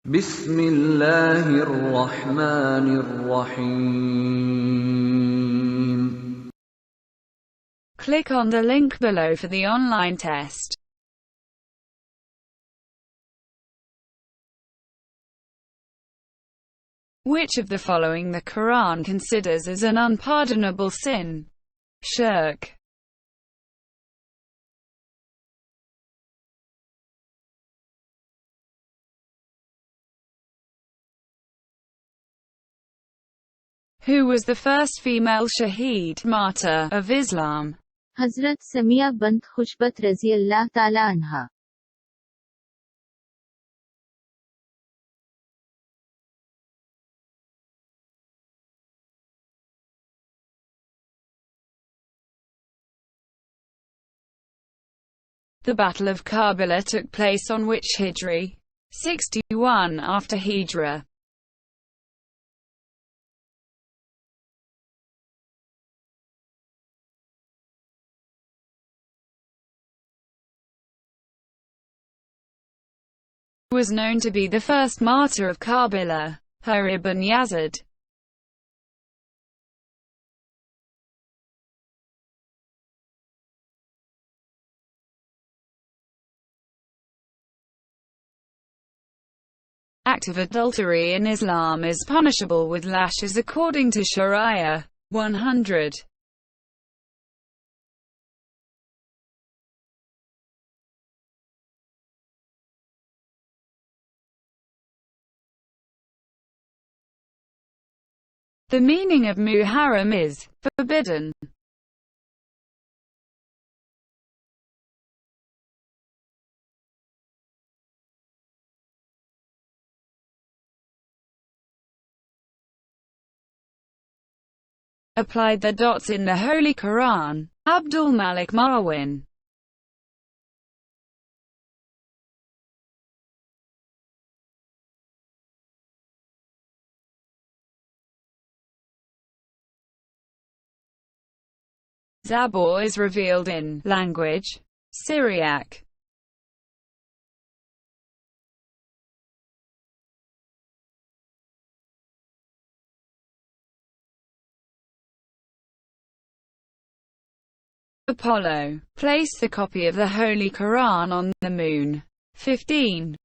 بسم الله الرحمن الرحيم. Click on the link below for the online test. Which of the following the Quran considers as an unpardonable sin? Shirk. Who was the first female shaheed, martyr, of Islam? हजरत समिया बंत खुशबत रज़ी अल्लाह ताला अन्हा। The Battle of Karbala took place on which Hijri? 61 after Hijrah. Was known to be the first martyr of Karbala, Hur ibn Yazid. Act of adultery in Islam is punishable with lashes according to Sharia. 100. The meaning of Muharram is forbidden. Applied the dots in the Holy Quran. Abdul Malik Marwin. Zabur is revealed in language Syriac. Apollo. Place the copy of the Holy Quran on the moon. 15.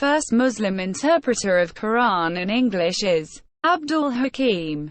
First Muslim interpreter of Quran in English is Abdul Hakim.